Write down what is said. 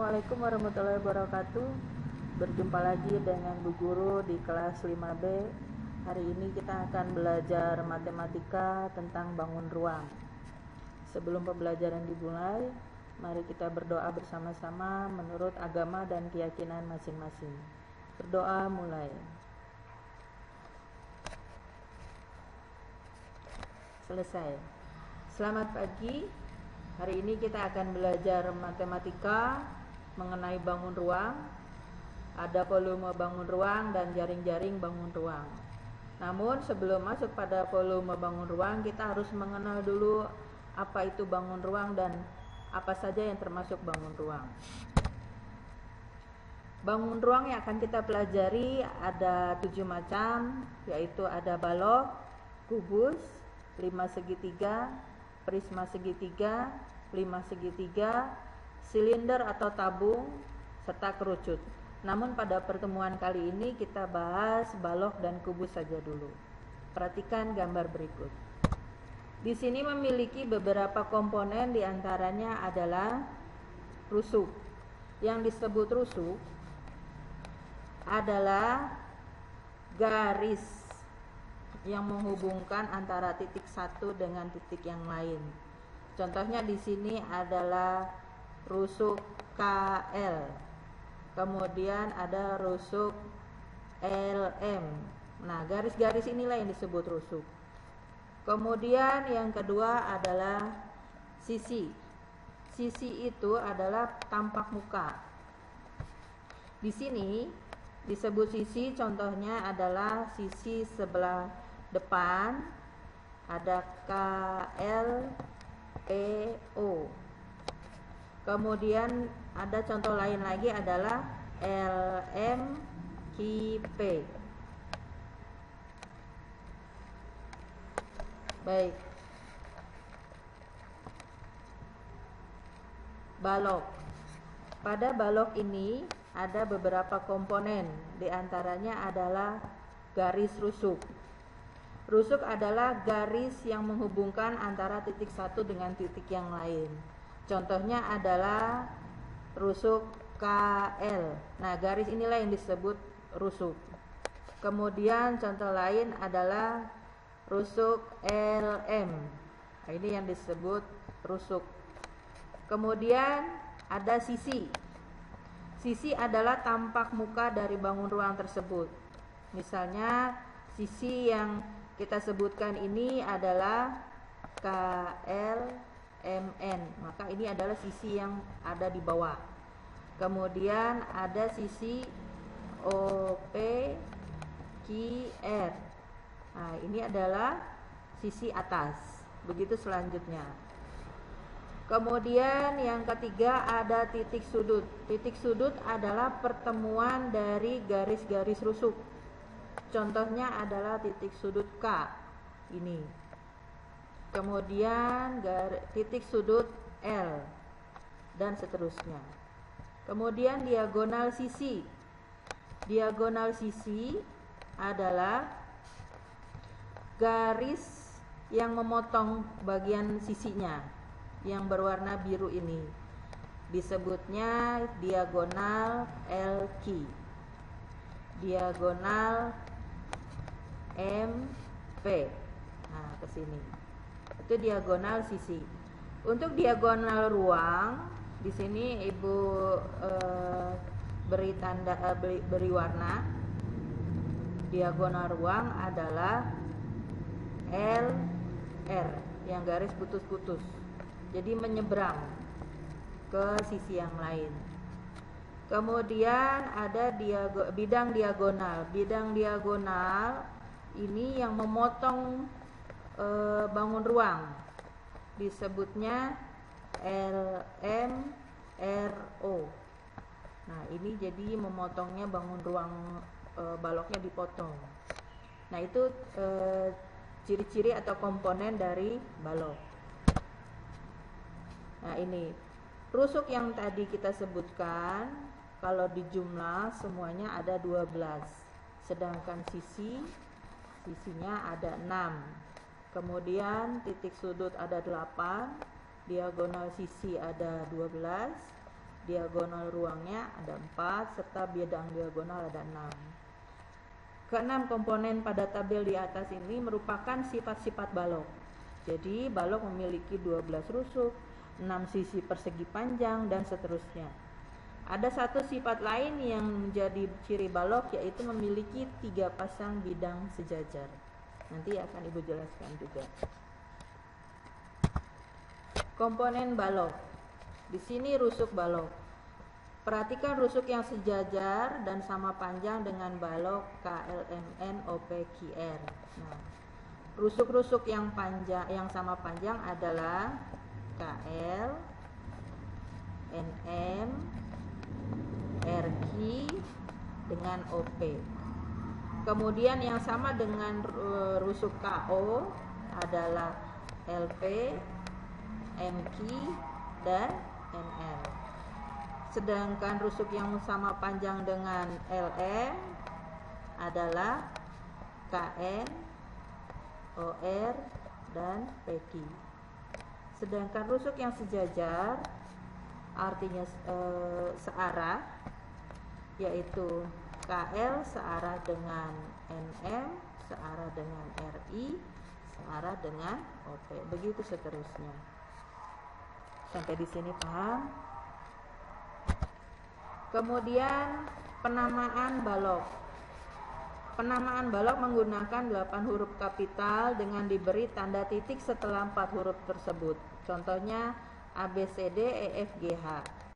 Assalamualaikum warahmatullahi wabarakatuh. Berjumpa lagi dengan Bu Guru di kelas 5B. Hari ini kita akan belajar matematika tentang bangun ruang. Sebelum pembelajaran dimulai, mari kita berdoa bersama-sama menurut agama dan keyakinan masing-masing. Berdoa mulai. Selesai. Selamat pagi. Hari ini kita akan belajar matematika mengenai bangun ruang. Ada volume bangun ruang dan jaring-jaring bangun ruang. Namun sebelum masuk pada volume bangun ruang, kita harus mengenal dulu apa itu bangun ruang dan apa saja yang termasuk bangun ruang. Bangun ruang yang akan kita pelajari ada 7 macam, yaitu ada balok, kubus, 5 segitiga, prisma segitiga, 5 segitiga, silinder atau tabung, serta kerucut. Namun pada pertemuan kali ini kita bahas balok dan kubus saja dulu. Perhatikan gambar berikut. Di sini memiliki beberapa komponen, diantaranya adalah rusuk. Yang disebut rusuk adalah garis yang menghubungkan antara titik satu dengan titik yang lain. Contohnya di sini adalah rusuk KL. Kemudian ada rusuk LM. Nah, garis-garis inilah yang disebut rusuk. Kemudian yang kedua adalah sisi. Sisi itu adalah tampak muka. Di sini disebut sisi, contohnya adalah sisi sebelah depan, ada KLPO. Kemudian ada contoh lain lagi adalah LMKP. Baik. Balok. Pada balok ini ada beberapa komponen, diantaranya adalah garis rusuk. Rusuk adalah garis yang menghubungkan antara titik satu dengan titik yang lain. Contohnya adalah rusuk KL. Nah, garis inilah yang disebut rusuk. Kemudian contoh lain adalah rusuk LM. Nah, ini yang disebut rusuk. Kemudian ada sisi. Sisi adalah tampak muka dari bangun ruang tersebut. Misalnya sisi yang kita sebutkan ini adalah KLMN, maka ini adalah sisi yang ada di bawah. Kemudian ada sisi OPQR. Nah, ini adalah sisi atas. Begitu selanjutnya. Kemudian yang ketiga ada titik sudut. Titik sudut adalah pertemuan dari garis-garis rusuk. Contohnya adalah titik sudut K ini. Kemudian titik sudut L dan seterusnya. Kemudian diagonal sisi. Diagonal sisi adalah garis yang memotong bagian sisinya yang berwarna biru ini. Disebutnya diagonal LQ. Diagonal MP. Nah, ke sini. Itu diagonal sisi. Untuk diagonal ruang, di sini Ibu beri tanda beri warna. Diagonal ruang adalah LR yang garis putus-putus. Jadi menyeberang ke sisi yang lain. Kemudian ada bidang diagonal. Bidang diagonal ini yang memotong bangun ruang, disebutnya LMRO. Nah, ini jadi memotongnya bangun ruang, baloknya dipotong. Nah, itu ciri-ciri atau komponen dari balok. Nah, ini rusuk yang tadi kita sebutkan, kalau dijumlah semuanya ada 12. Sedangkan sisinya ada 6. Kemudian titik sudut ada 8, diagonal sisi ada 12, diagonal ruangnya ada 4 serta bidang diagonal ada 6. Keenam komponen pada tabel di atas ini merupakan sifat-sifat balok. Jadi balok memiliki 12 rusuk, 6 sisi persegi panjang, dan seterusnya. Ada satu sifat lain yang menjadi ciri balok, yaitu memiliki 3 pasang bidang sejajar. Nanti akan Ibu jelaskan juga. Komponen balok. Di sini rusuk balok. Perhatikan rusuk yang sejajar dan sama panjang dengan balok KLMN OPQR. Nah, rusuk-rusuk yang panjang yang sama panjang adalah KL, NM, RQ dengan OP. Kemudian yang sama dengan rusuk KO adalah LP, MQ, dan NL. Sedangkan rusuk yang sama panjang dengan LM adalah KN, OR, dan PQ. Sedangkan rusuk yang sejajar artinya searah, yaitu KL searah dengan NM, searah dengan RI, searah dengan OP. Begitu seterusnya. Sampai di sini paham? Kemudian penamaan balok. Penamaan balok menggunakan 8 huruf kapital dengan diberi tanda titik setelah 4 huruf tersebut. Contohnya ABCD, EF, GH.